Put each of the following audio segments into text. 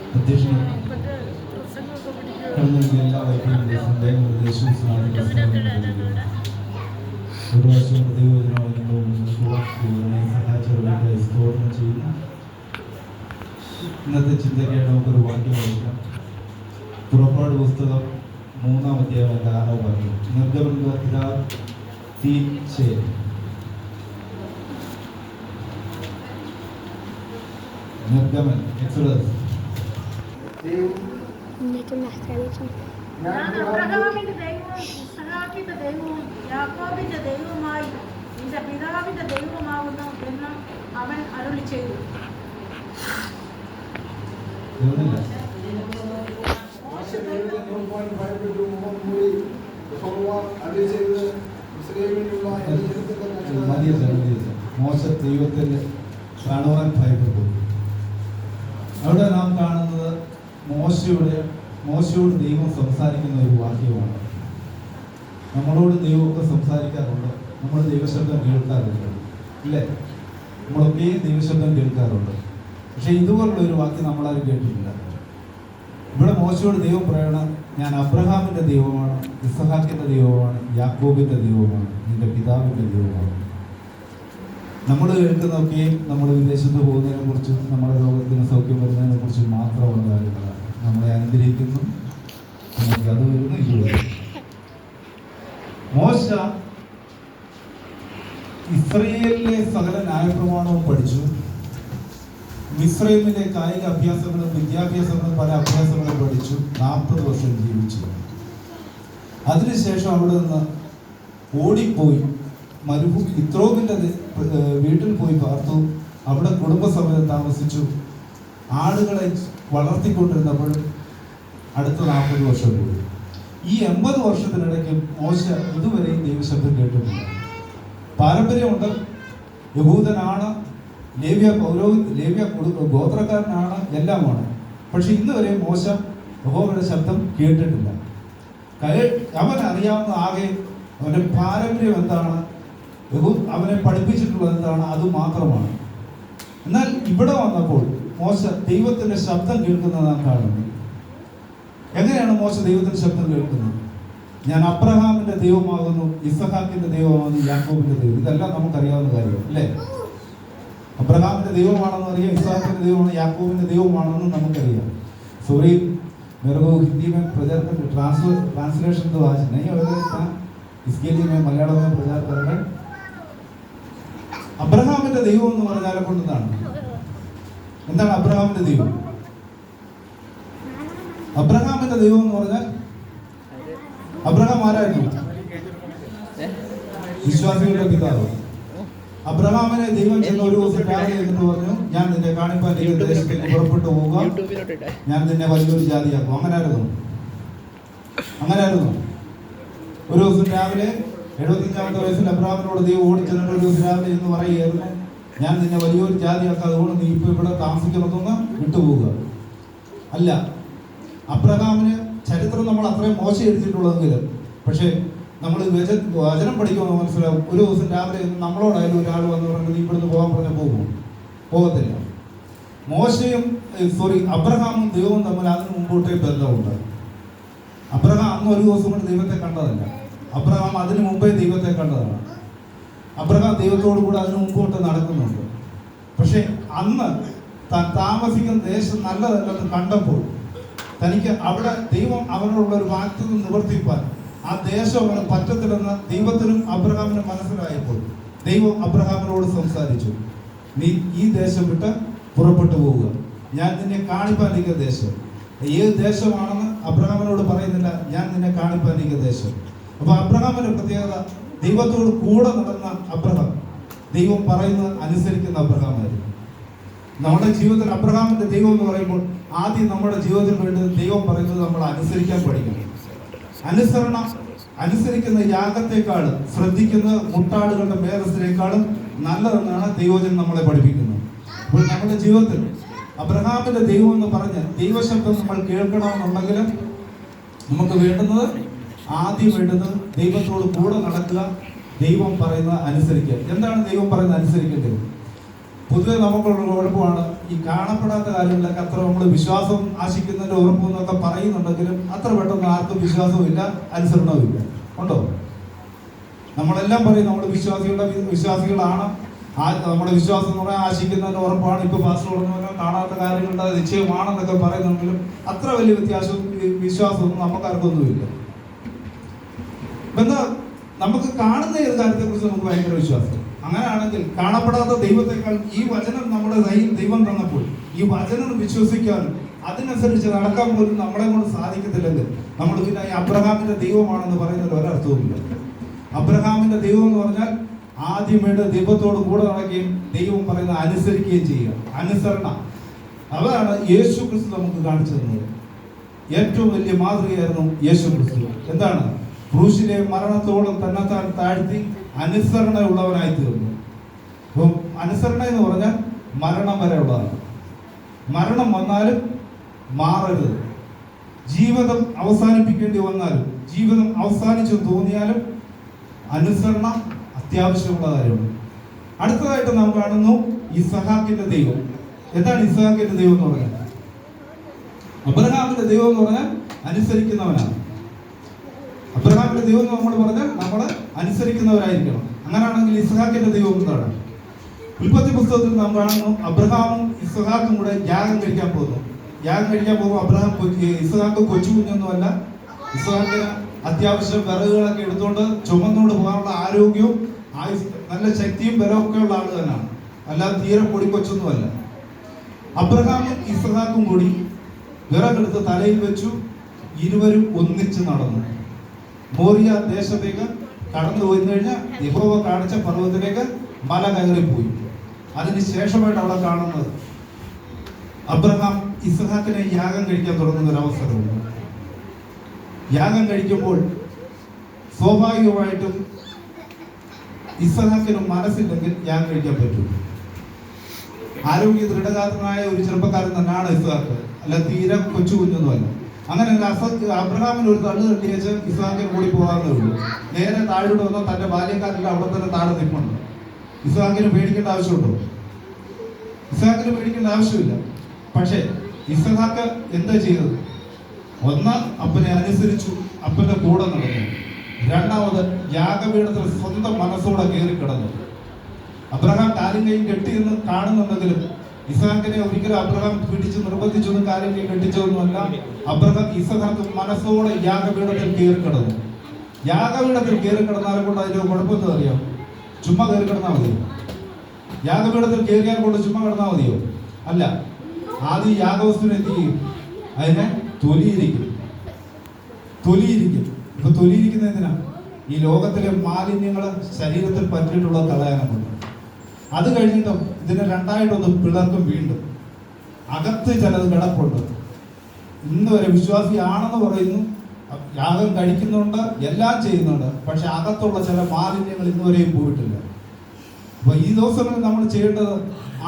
എല്ലാ വൈദ്യുതിയും ഒരു പ്രാവശ്യം സഹായിച്ചവരുടെ സ്തോത്രം ചെയ്യുന്നു. ഇന്നത്തെ ചിന്തയ്ക്കായിട്ട് നമുക്കൊരു വാക്യം വായിക്കാം. പുറപ്പാട് പുസ്തകം 3-ാം അധ്യായം 6-ാം വാക്യം. നിർഗമൻ എക്സോഡസ്. ഞാൻ അബ്രഹാമിന്റെ ദൈവവും ഇസ്ഹാക്കിന്റെ ദൈവവും യാക്കോബിന്റെ ദൈവവുമായി നിന്റെ പിതാവിന്റെ ദൈവമാകുന്നു എന്ന് അവൻ അരുളി ചെയ്തു. മോശ ദൈവത്തിന്റെ കാണുവാൻ ഭയപ്പെട്ടു. അവിടെ നാം കാണുന്നത് മോശയോട് ദൈവം സംസാരിക്കുന്ന ഒരു വാക്യമാണ്. നമ്മളോട് ദൈവമൊക്കെ സംസാരിക്കാറുണ്ട്, നമ്മൾ ദൈവശബ്ദം കേൾക്കാറുണ്ട്, ഇല്ലേ? നമ്മളൊക്കെയും ദൈവശബ്ദം കേൾക്കാറുണ്ട്. പക്ഷെ ഇതുപോലുള്ള ഒരു വാക്യം നമ്മളാരും കേട്ടിട്ടില്ല. ഇവിടെ മോശയോട് ദൈവം പറയണം, ഞാൻ അബ്രഹാമിന്റെ ദൈവമാണ്, ഇസ്ഹാക്കിന്റെ ദൈവമാണ്, യാക്കോബിന്റെ ദൈവമാണ്, നിന്റെ പിതാവിന്റെ ദൈവമാണ്. നമ്മൾ കേൾക്കുന്നതൊക്കെയും നമ്മൾ വിദേശത്ത് പോകുന്നതിനെ കുറിച്ചും നമ്മുടെ രോഗത്തിന് സൗഖ്യം വരുന്നതിനെ കുറിച്ചും മാത്രമുള്ള കാര്യങ്ങളാണ്. നമ്മളെ അനുഗ്രഹിക്കുന്നു, നമുക്ക് അത് വരുന്നു, ഇത് വരുന്നു. മോശ ഇസ്രയേലിലെ സകല ന്യായപ്രമാണവും പഠിച്ചു. മിസ്രൈമിലെ കായിക അഭ്യാസങ്ങളും വിദ്യാഭ്യാസങ്ങളും പല അഭ്യാസങ്ങളും പഠിച്ചു. 40 വർഷം ജീവിച്ചു. അതിനുശേഷം അവിടെ നിന്ന് ഓടിപ്പോയി ഇത്രോവിന്റെ വീട്ടിൽ പോയി പാർത്തു. അവിടെ കുടുംബസമേതം താമസിച്ചു. ആടുകളെ വളർത്തിക്കൊണ്ടിരുന്നപ്പോൾ അടുത്ത 40 വർഷം പോയി. ഈ 80 വർഷത്തിനിടയ്ക്ക് മോശ ഇതുവരെയും ദൈവശബ്ദം കേട്ടിട്ടില്ല. പാരമ്പര്യമുണ്ട്, യഹൂദനാണ്, ലേവ്യ ഗോത്രക്കാരനാണ്, എല്ലാമാണ്. പക്ഷെ ഇന്ന് വരെ മോശ യഹോവയുടെ ശബ്ദം കേട്ടിട്ടില്ല. അവൻ അറിയാവുന്ന ആകെ അവന്റെ പാരമ്പര്യം എന്താണ്, അവനെ പഠിപ്പിച്ചിട്ടുള്ളത് എന്താണ്, അത് മാത്രമാണ്. എന്നാൽ ഇവിടെ വന്നപ്പോൾ മോശ ദൈവത്തിന്റെ ശബ്ദം കേൾക്കുന്നത് നാം കാണുന്നു. എങ്ങനെയാണ് മോശ ദൈവത്തിന്റെ ശബ്ദം കേൾക്കുന്നത്? ഞാൻ അബ്രഹാമിന്റെ ദൈവമാകുന്നു, ഇസ്ഹാക്കിന്റെ ദൈവമാകുന്നു, യാക്കോബിന്റെ ദൈവം. ഇതെല്ലാം നമുക്കറിയാവുന്ന കാര്യം, അല്ലേ? അബ്രഹാമിന്റെ ദൈവമാണെന്ന് അറിയാം, ഇസ്ഹാക്കിന്റെ ദൈവമാണ്, യാക്കോബിന്റെ ദൈവമാണെന്നും നമുക്കറിയാം. सॉरी, मेरे को हिंदी में प्रचार कर ट्रांसलेशन तो आज नहीं होगा, इसके लिए मैं मलयालम में प्रचार कर रहा हूँ. അബ്രഹാമിന്റെ ദൈവം എന്ന് പറഞ്ഞാൽ കൊണ്ടതാണ്. എന്താണ് അബ്രഹാമിന്റെ ദൈവം? അബ്രഹാമിന്റെ ദൈവം എന്ന് പറഞ്ഞാൽ അബ്രഹാം ആരായിരുന്നു? വിശ്വാസികളുടെ പിതാവ്. അബ്രഹാമിനെ ദൈവം ചെന്ന് ഒരു ദിവസം രാവിലെ എന്നിട്ട് പറഞ്ഞു, ഞാൻ നിന്നെ കാണിപ്പാൻ ദേശത്തേക്ക് പുറപ്പെട്ടു പോവുക, ഞാൻ നിന്നെ വലിയൊരു ജാതിയാക്കും. അങ്ങനായിരുന്നു. ഒരു ദിവസം രാവിലെ 75-ാമത്തെ വയസ്സിൽ അബ്രഹാമിനോട് ദൈവം ഓടിച്ചെന്നിട്ട് ഒരു ദിവസം രാവിലെ എന്ന് പറയുകയായിരുന്നു, ഞാൻ നിന്നെ വലിയൊരു ജാതിയാക്കാം, അതുകൊണ്ട് നീ ഇപ്പൊ ഇവിടെ താമസിക്കുന്നതൊന്ന് വിട്ടുപോവുക. അല്ല, അബ്രഹാമിന് ചരിത്രം നമ്മൾ അത്രയും മോശം എഴുതിയിട്ടുള്ളതെങ്കിലും പക്ഷെ നമ്മൾ വചനം പഠിക്കുമ്പോൾ മനസ്സിലാവും. ഒരു ദിവസം രാവിലെ നമ്മളോടായാലും ഒരാൾ വന്ന് പറഞ്ഞാൽ നീ ഇവിടുന്ന് പോകാൻ പറഞ്ഞാൽ പോകത്തില്ല. അബ്രഹാമും ദൈവവും തമ്മിൽ അതിന് മുമ്പോട്ടേ ബന്ധമുണ്ട്. അബ്രഹാം അന്ന് ഒരു ദിവസം കൊണ്ട് ദൈവത്തെ കണ്ടതല്ല, അബ്രഹാം അതിനു മുമ്പേ ദൈവത്തെ കണ്ടതാണ്. അബ്രഹാം ദൈവത്തോടു കൂടെ അതിനു മുമ്പോട്ട് നടക്കുന്നുണ്ട്. പക്ഷെ അന്ന് താൻ താമസിക്കുന്ന ദേശം നല്ലതല്ലെന്ന് കണ്ടപ്പോൾ തനിക്ക് അവിടെ ദൈവം അവനോടുള്ള ഒരു വാഗ്ദത്തം നിവർത്തിപ്പാൻ ആ ദേശം അവന് പറ്റത്തില്ലെന്ന് ദൈവത്തിനും അബ്രഹാമിനും മനസ്സിലായപ്പോൾ ദൈവം അബ്രഹാമിനോട് സംസാരിച്ചു, നീ ഈ ദേശം വിട്ട് പുറപ്പെട്ടു പോവുക, ഞാൻ നിന്നെ കാണിപ്പാനിരിക്കുന്ന ദേശം. ഏത് ദേശമാണെന്ന് അബ്രഹാമിനോട് പറയുന്നില്ല, ഞാൻ നിന്നെ കാണിപ്പാനിരിക്കുന്ന ദേശം. അപ്പൊ അബ്രഹാമിന്റെ പ്രത്യേകത, ദൈവത്തോട് കൂടെ നടന്ന അബ്രഹാം, ദൈവം പറയുന്നത് അനുസരിക്കുന്ന അബ്രഹാമായിരുന്നു. നമ്മുടെ ജീവിതത്തിൽ അബ്രഹാമിന്റെ ദൈവം എന്ന് പറയുമ്പോൾ ആദ്യം നമ്മുടെ ജീവിതത്തിൽ വേണ്ടത് ദൈവം പറയുന്നത് നമ്മൾ അനുസരിക്കാൻ പഠിക്കണം. അനുസരിക്കുന്ന യാഗത്തെക്കാളും ശ്രദ്ധിക്കുന്ന മുട്ടാടുകളുടെ മേധസ്സിനേക്കാളും നല്ലതെന്നാണ് ദൈവജനം നമ്മളെ പഠിപ്പിക്കുന്നത്. അപ്പോൾ നമ്മുടെ ജീവിതത്തിൽ അബ്രഹാമിന്റെ ദൈവം എന്ന് പറഞ്ഞ് ദൈവശബ്ദം നമ്മൾ കേൾക്കണമെന്നുണ്ടെങ്കിൽ നമുക്ക് ആദ്യം വേണ്ടുന്നത് ദൈവത്തോട് കൂടെ നടക്കുക, ദൈവം പറയുന്നത് അനുസരിക്കുക. എന്താണ് ദൈവം പറയുന്നത് അനുസരിക്കേണ്ടത്? പൊതുവെ നമുക്കുള്ള കുഴപ്പമാണ്, ഈ കാണപ്പെടാത്ത കാര്യങ്ങളിലൊക്കെ അത്ര നമ്മൾ വിശ്വാസം ആശിക്കുന്നതിന്റെ ഉറപ്പെന്നൊക്കെ പറയുന്നുണ്ടെങ്കിലും അത്ര പെട്ടെന്ന് ആർക്കും വിശ്വാസവും അനുസരണവും ഇല്ല. ഉണ്ടോ? നമ്മളെല്ലാം പറയും നമ്മൾ വിശ്വാസികളാണ്. നമ്മുടെ വിശ്വാസം എന്ന് പറഞ്ഞാൽ ആശിക്കുന്നതിന്റെ ഉറപ്പാണ്. ഇപ്പൊ പാസ്റ്റർ പറഞ്ഞ കാണാത്ത കാര്യങ്ങളുടെ നിശ്ചയമാണെന്നൊക്കെ പറയുന്നെങ്കിലും അത്ര വലിയ വിശ്വാസമൊന്നും നമുക്കാർക്കൊന്നുമില്ല. എന്നാൽ നമുക്ക് കാണുന്ന ഏത് കാര്യത്തെക്കുറിച്ച് നമുക്ക് ഭയങ്കര വിശ്വാസം. അങ്ങനെയാണെങ്കിൽ കാണപ്പെടാത്ത ദൈവത്തെക്കാൾ ഈ വചനം നമ്മുടെ കയ്യിൽ ദൈവം തന്നപ്പോൾ ഈ വചനം വിശ്വസിക്കാനും അതിനനുസരിച്ച് നടക്കാൻ പോലും നമ്മളെ കൊണ്ട് സാധിക്കത്തില്ലെങ്കിൽ നമ്മൾ പിന്നെ ഈ അബ്രഹാമിന്റെ ദൈവമാണെന്ന് പറയുന്നതിൽ ഒരർത്ഥവുമില്ല. അബ്രഹാമിന്റെ ദൈവം എന്ന് പറഞ്ഞാൽ ആദ്യമായിട്ട് ദൈവത്തോട് കൂടെ നടക്കുകയും ദൈവം പറയുന്ന അനുസരിക്കുകയും ചെയ്യുക, അനുസരണ. അതാണ് യേശു ക്രിസ്തു നമുക്ക് കാണിച്ചു തന്നത്. ഏറ്റവും വലിയ മാതൃകയായിരുന്നു യേശു ക്രിസ്തു. എന്താണ്? ക്രൂശിലെ മരണത്തോളം തന്നെത്താൻ താഴ്ത്തി അനുസരണയുള്ളവനായി തീർന്നു. അപ്പം അനുസരണ എന്ന് പറഞ്ഞാൽ മരണം വരെ ഉള്ളതാണ്. മരണം വന്നാലും മാറരുത്. ജീവിതം അവസാനിപ്പിക്കേണ്ടി വന്നാലും, ജീവിതം അവസാനിച്ചു തോന്നിയാലും അനുസരണ അത്യാവശ്യമുള്ള കാര്യമാണ്. അടുത്തതായിട്ട് നാം കാണുന്നു ഇസ്ഹാക്കിന്റെ ദൈവം. എന്താണ് ഇസ്ഹാക്കിന്റെ ദൈവം എന്ന് പറഞ്ഞാൽ? അബ്രഹാമിന്റെ ദൈവം എന്ന് പറഞ്ഞാൽ അനുസരിക്കുന്നവനാണ്. അബ്രഹാമിന്റെ ദൈവം എന്ന് നമ്മൾ പറഞ്ഞാൽ നമ്മൾ അനുസരിക്കുന്നവരായിരിക്കണം. അങ്ങനെയാണെങ്കിൽ ഇസ്ഹാക്കിന്റെ ദൈവം എന്താണ്? ഉൽപ്പത്തി പുസ്തകത്തിൽ നാം കാണുന്നു അബ്രഹാമും ഇസ്ഹാക്കും കൂടെ യാഗം കഴിക്കാൻ പോകുന്നു. യാഗം കഴിക്കാൻ പോകുമ്പോൾ ഇസ്ഹാക്ക് കൊച്ചു കുഞ്ഞൊന്നുമല്ല. ഇസ്ഹാക്കിന് അത്യാവശ്യം വിറകുകളൊക്കെ എടുത്തുകൊണ്ട് ചുമന്നുകൊണ്ട് പോകാനുള്ള ആരോഗ്യവും നല്ല ശക്തിയും ബലമൊക്കെ ഉള്ള ആള് തന്നെയാണ്. അല്ലാതെ തീരെ പൊടിക്കൊച്ചൊന്നുമല്ല. അബ്രഹാമും ഇസ്ഹാക്കും കൂടി വിറകെടുത്ത് തലയിൽ വെച്ചു. ഇരുവരും ഒന്നിച്ച് നടന്നു മോറിയ ദേശത്തേക്ക് കടന്നു പോയി കഴിഞ്ഞാൽ യഹോവ കാണിച്ച പർവ്വതത്തിലേക്ക് മല കയറിപ്പോയി. അതിനുശേഷമായിട്ട് അവിടെ കാണുന്നത് അബ്രഹാം ഇസ്ഹാക്കിനെ യാഗം കഴിക്കാൻ തുടങ്ങുന്ന ഒരു അവസരമുണ്ട്. യാഗം കഴിക്കുമ്പോൾ സ്വാഭാവികമായിട്ടും ഇസ്ഹാക്കിന് മനസ്സില്ലെങ്കിൽ യാഗം കഴിക്കാൻ പറ്റും. ആരോഗ്യ ദൃഢഗാത്രനായ ഒരു ചെറുപ്പക്കാരൻ തന്നെയാണ് ഇസ്ഹാക്ക്, അല്ല തീരെ കൊച്ചു കുഞ്ഞൊന്നുമല്ല. അങ്ങനെ അബ്രഹാമിന് ഒരു തള്ളു തട്ടിയേച്ച് ഇസ്ഹാക്കിന് കൂടി പോകാവുന്നേ ഉള്ളൂ. നേരെ താഴോട്ട് വന്നാൽ തന്റെ ബാല്യക്കാരെല്ലാം അവിടെ തന്നെ താഴെ നിൽപ്പുണ്ട്. ഇസ്ഹാക്കിന് പേടിക്കേണ്ട ആവശ്യമുണ്ടോ? ഇസ്ഹാക്കിന് പേടിക്കേണ്ട ആവശ്യമില്ല. പക്ഷേ ഇസ്ഹാക്ക് എന്താ ചെയ്തത്? ഒന്നാം അപ്പനെ അനുസരിച്ചു, അപ്പന്റെ കൂടെ നടന്നു. രണ്ടാമത് യാഗപീഠത്തിൽ സ്വന്തം മനസ്സോടെ കയറി കിടന്നു. അബ്രഹാം കാര്യം കൈ കെട്ടിയെന്ന് കാണുന്നുണ്ടെങ്കിലും ഇസ്ഹാക്കിനെ ഒരിക്കലും അബ്രഹാം പിടിച്ച് നിർബന്ധിച്ചൊന്നും കാര്യം കൈ കെട്ടിച്ചതൊന്നുമല്ല. അബ്രഹാം ഇസ്ഹാക്ക് മനസ്സോടെ യാഗപീഠത്തിൽ കയറി കിടന്നു. യാഗപീഠത്തിൽ കയറി കിടന്നാലും കൊണ്ട് അതിന്റെ കുഴപ്പമെന്ന് അറിയാം? ചുമ്മാ കയറി കിടന്നാൽ മതിയോ? യാഗപീഠത്തിൽ കയറിയാൽ കൊണ്ട് ചുമ്മാ കിടന്നാൽ മതിയോ? അല്ല. ആദ്യം യാഗവസ്തുവിനെ എന്ത് ചെയ്യും? അതിനെ തൊലിയിരിക്കും. ഇപ്പൊ തൊലിയിരിക്കുന്ന എന്തിനാ? ഈ ലോകത്തിലെ മാലിന്യങ്ങള് ശരീരത്തിൽ പറ്റിയിട്ടുള്ള കളയാനുണ്ട്. അത് കഴിഞ്ഞിട്ട് ഇതിനെ രണ്ടായിട്ടൊന്ന് പിളർക്കും. വീണ്ടും അകത്ത് ചിലത് കിടപ്പുണ്ട്. ഇന്ന് വരെ വിശ്വാസിയാണെന്ന് പറയുന്നു, യാഗം കഴിക്കുന്നുണ്ട്, എല്ലാം ചെയ്യുന്നുണ്ട്. പക്ഷെ അകത്തുള്ള ചില മാലിന്യങ്ങൾ ഇന്നുവരെയും പോയിട്ടില്ല. അപ്പൊ ഈ ദിവസങ്ങളിൽ നമ്മൾ ചെയ്യേണ്ടത്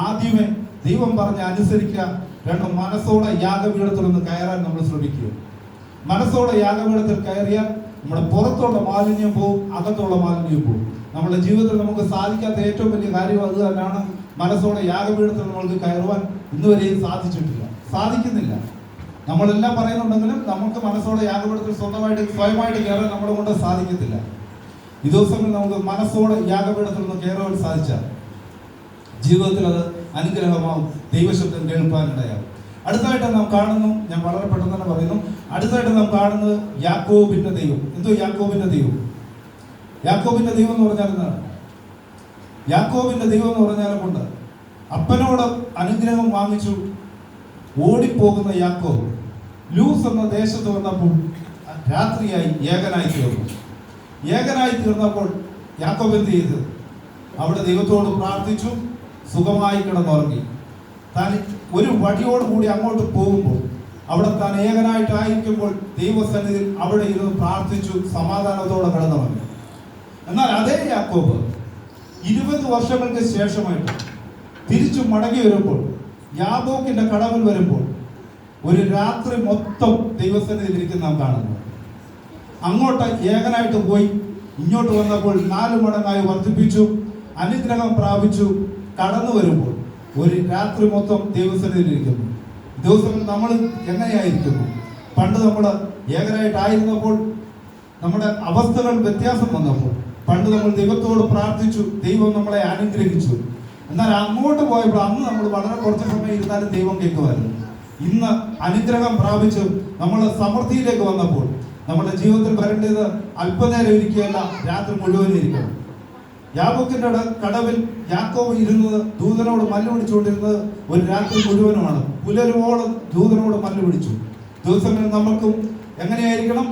ആദ്യമേ ദൈവം പറഞ്ഞ് അനുസരിക്കുക. രണ്ട്, മനസ്സോടെ യാഗപീഠത്തിൽ നിന്ന് കയറാൻ നമ്മൾ ശ്രമിക്കുക. മനസ്സോടെ യാഗപീഠത്തിൽ കയറിയാൽ നമ്മുടെ പുറത്തുള്ള മാലിന്യം പോവും, അകത്തുള്ള മാലിന്യം പോവും. നമ്മുടെ ജീവിതത്തിൽ നമുക്ക് സാധിക്കാത്ത ഏറ്റവും വലിയ കാര്യം അത് തന്നെയാണ്. മനസ്സോടെ യാഗപീഠത്തിൽ നമ്മൾക്ക് കയറുവാൻ ഇന്നുവരെയും സാധിക്കുന്നില്ല. നമ്മളെല്ലാം പറയുന്നുണ്ടെങ്കിലും നമുക്ക് മനസ്സോടെ യാഗപീഠത്തിൽ സ്വയമായിട്ട് കയറാൻ നമ്മളെ കൊണ്ട് സാധിക്കത്തില്ല. ഈ ദിവസങ്ങളിൽ നമുക്ക് മനസ്സോടെ യാഗപീഠത്തിൽ നിന്ന് കയറുവാൻ സാധിച്ചാൽ ജീവിതത്തിൽ അത് അനുഗ്രഹമാവും, ദൈവശബ്ദം കേൾപ്പാനിടയാവും. അടുത്തായിട്ട് നാം കാണുന്നു, ഞാൻ വളരെ പെട്ടെന്ന് തന്നെ പറയുന്നു, അടുത്തായിട്ട് നാം കാണുന്നത് യാക്കോബിന്റെ ദൈവം. എന്തോ യാക്കോബിന്റെ ദൈവം? യാക്കോബിന്റെ ദൈവം എന്ന് പറഞ്ഞാൽ എന്താണ്? യാക്കോബിന്റെ ദൈവം എന്ന് പറഞ്ഞാൽ കൊണ്ട് അപ്പനോട് അനുഗ്രഹം വാങ്ങിച്ചു ഓടിപ്പോകുന്ന യാക്കോബ് ലൂസ് എന്ന ദേശത്ത് വന്നപ്പോൾ രാത്രിയായി ഏകനായി തീർന്നപ്പോൾ യാക്കോബ് എന്ത് ചെയ്തു? അവിടെ ദൈവത്തോട് പ്രാർത്ഥിച്ചു, സുഖമായി കിടന്നുറങ്ങി. താൻ ഒരു വടിയോടുകൂടി അങ്ങോട്ട് പോകുമ്പോൾ അവിടെ താൻ ഏകനായിട്ടായിരിക്കുമ്പോൾ ദൈവസന്നിധിയിൽ അവിടെ ഇരുന്ന് പ്രാർത്ഥിച്ചു, സമാധാനത്തോടെ കിടന്നുറങ്ങി. എന്നാൽ അതേ യാക്കോബ് 20 വർഷങ്ങൾക്ക് ശേഷമായിട്ട് തിരിച്ചു മടങ്ങി വരുമ്പോൾ, യാബോക്കിന്റെ കടവിൽ വരുമ്പോൾ ഒരു രാത്രി മൊത്തം ദൈവസന്നിധിയിൽ ഇരിക്കുന്ന നാം കാണുന്നു. അങ്ങോട്ട് ഏകനായിട്ട് പോയി ഇങ്ങോട്ട് വന്നപ്പോൾ 4 മടങ്ങായി വർദ്ധിപ്പിച്ചു, അനുഗ്രഹം പ്രാപിച്ചു. കടന്നു വരുമ്പോൾ ഒരു രാത്രി മൊത്തം ദൈവസന്നിധിയിലിരിക്കുന്നു. ദിവസങ്ങൾ നമ്മൾ എങ്ങനെയായിരിക്കുന്നു? പണ്ട് നമ്മൾ ഏകരായിട്ടായിരുന്നപ്പോൾ, നമ്മുടെ അവസ്ഥകൾ വ്യത്യാസം വന്നപ്പോൾ, പണ്ട് നമ്മൾ ദൈവത്തോട് പ്രാർത്ഥിച്ചു, ദൈവം നമ്മളെ അനുഗ്രഹിച്ചു. എന്നാൽ അങ്ങോട്ട് പോയപ്പോൾ അന്ന് നമ്മൾ വളരെ കുറച്ച് സമയം ഇരുന്നാലും ദൈവം കേൾക്കുമായിരുന്നു. ഇന്ന് അനുഗ്രഹം പ്രാപിച്ചു നമ്മൾ സമൃദ്ധിയിലേക്ക് വന്നപ്പോൾ നമ്മുടെ ജീവിതത്തിൽ വരേണ്ടത് അല്പനേരം ഇരിക്കുകയല്ല, രാത്രി മുഴുവൻ ഇരിക്കണം. യാക്കോബിന്റെ കടവിൽ യാക്കോബ് ഇരുന്നത്, ദൂതനോട് മല്ല് പിടിച്ചുകൊണ്ടിരുന്നത് ഒരു രാത്രി മുഴുവനുമാണ്. പുലരുവോളം ദൂതനോട് മല്ല് പിടിച്ചു. ദിവസങ്ങളിൽ നമുക്കും എങ്ങനെയായിരിക്കണം?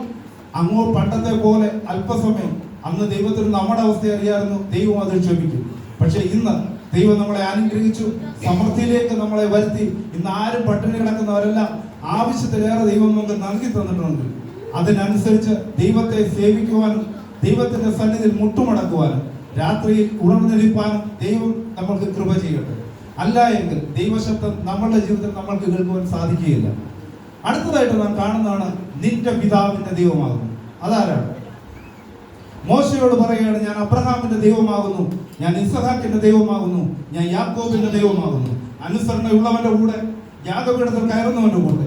പണ്ടത്തെ പോലെ അല്പസമയം. അന്ന് ദൈവത്തിന് നമ്മുടെ അവസ്ഥ അറിയാമായിരുന്നു, ദൈവം അത് ക്ഷമിക്കും. പക്ഷെ ഇന്ന് ദൈവം നമ്മളെ അനുഗ്രഹിച്ചു, സമൃദ്ധിയിലേക്ക് നമ്മളെ വരുത്തി. ഇന്ന് ആരും പട്ടിണി കിടക്കുന്നവരല്ല, ആവശ്യത്തിലേറെ ദൈവം നമുക്ക് നൽകി തന്നിട്ടുണ്ട്. അതിനനുസരിച്ച് ദൈവത്തെ സേവിക്കുവാനും ദൈവത്തിന്റെ സന്നിധിയിൽ മുട്ടുമടക്കുവാനും രാത്രിയിൽ ഉണർന്നിരിപ്പാനും ദൈവം നമ്മൾക്ക് കൃപ ചെയ്യട്ടെ. അല്ല എങ്കിൽ ദൈവശബ്ദം നമ്മളുടെ ജീവിതത്തിൽ നമ്മൾക്ക് കേൾക്കുവാൻ സാധിക്കുകയില്ല. അടുത്തതായിട്ട് നാം കാണുന്നതാണ് നിന്റെ പിതാവിന്റെ ദൈവമാകുന്നു. അതാരാണ്? മോശയോട് പറയുകയാണ്, ഞാൻ അബ്രഹാമിന്റെ ദൈവമാകുന്നു, ഞാൻ ഇസ്ഹാക്കിന്റെ ദൈവമാകുന്നു, ഞാൻ യാക്കോബിന്റെ ദൈവമാകുന്നു. അനുസരണയുള്ളവന്റെ കൂടെ, യാഗപീഠത്തിൽ കയറുന്നവന്റെ കൂടെ,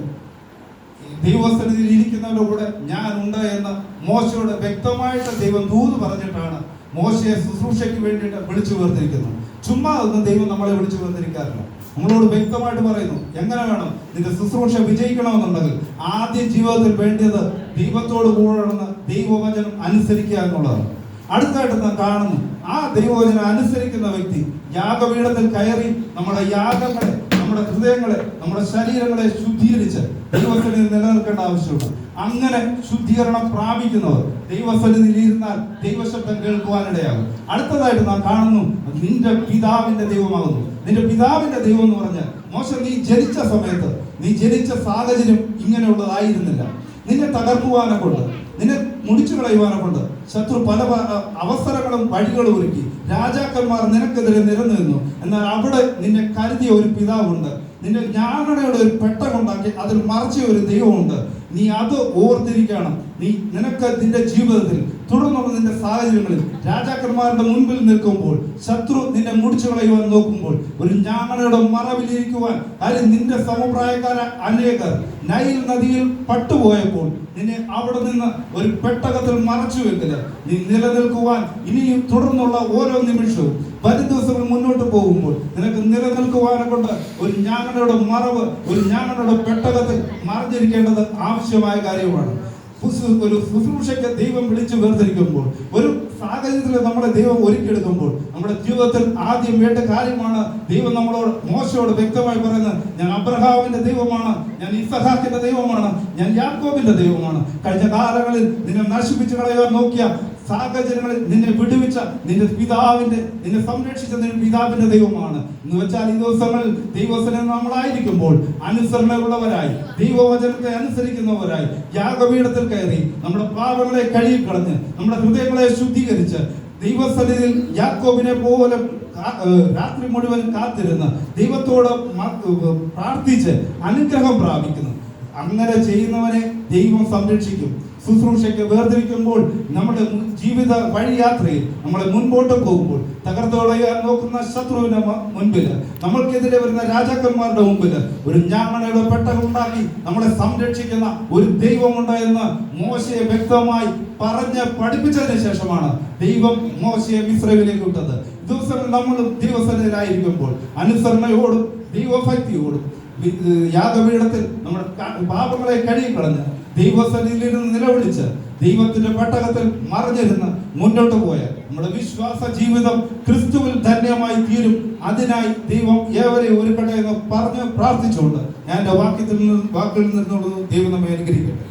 ദൈവസന്നിധിയിൽ ഇരിക്കുന്നവന്റെ കൂടെ ഞാൻ ഉണ്ട് എന്ന് മോശയോട് വ്യക്തമായിട്ട് ദൈവം ദൂത് പറഞ്ഞിട്ടാണ് മോശയെ ശുശ്രൂഷയ്ക്ക് വേണ്ടിയിട്ട് വിളിച്ചു വേർതിരിക്കുന്നത്. ചുമ്മാ ഒന്നും ദൈവം നമ്മളെ വിളിച്ചു വേർതിരിക്കാറില്ല. നമ്മളോട് വ്യക്തമായിട്ട് പറയുന്നു, എങ്ങനെ വേണം നിന്റെ ശുശ്രൂഷ വിജയിക്കണമെന്നുണ്ടെങ്കിൽ ആദ്യം ജീവിതത്തിൽ വേണ്ടത് ദൈവത്തോട് കൂടെ ദൈവവചനം അനുസരിക്കുക എന്നുള്ളതാണ്. അടുത്തായിട്ട് നാം കാണുന്നു, ആ ദൈവവചനം അനുസരിക്കുന്ന വ്യക്തി യാഗപീഠത്തിൽ കയറി നമ്മുടെ യാഗങ്ങളെ, നമ്മുടെ ഹൃദയങ്ങളെ, നമ്മുടെ ശരീരങ്ങളെ ശുദ്ധീകരിച്ച് ദൈവസന്നിധിയിൽ നിലനിൽക്കേണ്ട ആവശ്യമുണ്ട്. അങ്ങനെ ശുദ്ധീകരണം പ്രാപിക്കുന്നവർ ദൈവസന്നിധിയിൽ ഇരുന്നാൽ ദൈവശബ്ദം കേൾക്കുവാനിടയാകും. അടുത്തതായിട്ട് നാം കാണുന്നു, നിന്റെ പിതാവിന്റെ ദൈവമാകുന്നു. നിന്റെ പിതാവിന്റെ ദൈവം എന്ന് പറഞ്ഞാൽ, മോശ നീ ജനിച്ച സമയത്ത്, നീ ജനിച്ച സാഹചര്യം ഇങ്ങനെയുള്ളതായിരുന്നില്ല. നിന്നെ തകർക്കുവാനെ കൊണ്ട്, നിന്നെ മുടിച്ചു കളയുവാനെ കൊണ്ട് ശത്രു പല അവസരങ്ങളും വഴികളും ഒരുക്കി. രാജാക്കന്മാർ നിനക്കെതിരെ നിരന്നു. എന്നാൽ അവിടെ നിന്നെ കരുതിയ ഒരു പിതാവുണ്ട്. നിന്റെ ജ്ഞാനയുടെ ഒരു പെട്ടകുണ്ടാക്കി അതിൽ മറച്ച ഒരു ദൈവമുണ്ട്. നീ അത് ഓർത്തിരിക്കണം. നിനക്ക് നിന്റെ ജീവിതത്തിൽ തുടർന്നുള്ള നിന്റെ സാഹചര്യങ്ങളിൽ രാജാക്കന്മാരുടെ മുൻപിൽ നിൽക്കുമ്പോൾ, ശത്രു നിന്നെ മുടിച്ചു കളയുവാൻ നോക്കുമ്പോൾ, ഒരു ജ്ഞാനയുടെ മറവിലിരിക്കുവാൻ, അതിൽ നിന്റെ സമപ്രായക്കാര അനേകർ നൈൽ നദിയിൽ പട്ടുപോയപ്പോൾ നിന്നെ അവിടെ നിന്ന് ഒരു പെട്ടകത്തിൽ മറച്ചു വെക്കില്ല. നീ നിലനിൽക്കുവാൻ ഇനിയും തുടർന്നുള്ള ഓരോ നിമിഷവും വരും ദിവസങ്ങൾ മുന്നോട്ട് പോകുമ്പോൾ നിനക്ക് നിലനിൽക്കുവാനെ കൊണ്ട് ഒരു ജ്ഞാനയുടെ മറവ്, ഒരു ജ്ഞാനയുടെ പെട്ടകത്തിൽ മറിഞ്ഞിരിക്കേണ്ടത് ആവശ്യമായ കാര്യമാണ്. ഒരു ശുശ്രൂഷയ്ക്ക് ദൈവം വിളിച്ചു വേർതിരിക്കുമ്പോൾ, ഒരു സാഹചര്യത്തിൽ നമ്മളെ ദൈവം ഒരുക്കിയെടുക്കുമ്പോൾ, നമ്മുടെ ജീവിതത്തിൽ ആദ്യം വേണ്ട കാര്യമാണ് ദൈവം നമ്മളോട്, മോശയോട് വ്യക്തമായി പറയുന്നത്, ഞാൻ അബ്രഹാമിന്റെ ദൈവമാണ്, ഞാൻ ഇസ്ഹാക്കിന്റെ ദൈവമാണ്, ഞാൻ യാക്കോബിന്റെ ദൈവമാണ്. കഴിഞ്ഞ കാലങ്ങളിൽ നിന്നെ നശിപ്പിച്ചു കളയാൻ നോക്കിയ സാഹചര്യങ്ങളിൽ നിന്നെ വിടുവിച്ച നിന്നെ സംരക്ഷിച്ച നിന്റെ പിതാവിന്റെ ദൈവമാണ് എന്ന് വെച്ചാൽ, ഈ ദിവസങ്ങളിൽ ദൈവസന്നിധിയിൽ നമ്മളായിരിക്കുമ്പോൾ അനുസരണയുള്ളവരായി, ദൈവവചനത്തെ അനുസരിക്കുന്നവരായി യാഗപീഠത്തിൽ കയറി നമ്മുടെ പാപങ്ങളെ കഴുകിക്കളഞ്ഞ് നമ്മുടെ ഹൃദയങ്ങളെ ശുദ്ധീകരിച്ച് ദൈവസന്നിധിയിൽ യാക്കോബിനെ പോലെ രാത്രി മുഴുവൻ കാത്തിരുന്ന് ദൈവത്തോട് പ്രാർത്ഥിച്ച് അനുഗ്രഹം പ്രാപിക്കുന്നു. അങ്ങനെ ചെയ്യുന്നവനെ ദൈവം സംരക്ഷിക്കും. ശുശ്രൂഷയ്ക്ക് വേർതിരിക്കുമ്പോൾ നമ്മുടെ ജീവിത വഴിയാത്രയിൽ നമ്മളെ മുൻപോട്ട് പോകുമ്പോൾ തകർത്തോളയാൻ നോക്കുന്ന ശത്രുവിന്റെ മുൻപിൽ, നമ്മൾക്കെതിരെ വരുന്ന രാജാക്കന്മാരുടെ മുമ്പിൽ ഒരു ജ്ഞാനയുടെ പെട്ടകമുണ്ടാക്കി നമ്മളെ സംരക്ഷിക്കുന്ന ഒരു ദൈവമുണ്ട് എന്ന് മോശയെ വ്യക്തമായി പറഞ്ഞ് പഠിപ്പിച്ചതിന് ശേഷമാണ് ദൈവം മോശയെ മിസ്രൈമിലേക്ക് വിട്ടത്. ദിവസങ്ങൾ നമ്മൾ ദൈവസന്നിധിയിലായിരിക്കുമ്പോൾ അനുസരണയോടും ദൈവഭക്തിയോടും യാഗപീഠത്തിൽ നമ്മുടെ പാപങ്ങളെ കഴുകിക്കളഞ്ഞ് ദൈവസന്നിധിയിലിരുന്ന് നിലവിളിച്ച് ദൈവത്തിന്റെ പെട്ടകത്തിൽ മറിഞ്ഞിരുന്ന് മുന്നോട്ട് പോയ നമ്മുടെ വിശ്വാസ ജീവിതം ക്രിസ്തുവിൽ ധന്യമായി തീരും. അതിനായി ദൈവം ഏവരെയും ഒരുക്കട്ടെ എന്ന് പറഞ്ഞ് പ്രാർത്ഥിച്ചുകൊണ്ട് ഞാൻ എന്റെ വാക്കിൽ നിന്നുള്ളൂ. ദൈവം നമ്മെ അനുഗ്രഹിക്കട്ടെ.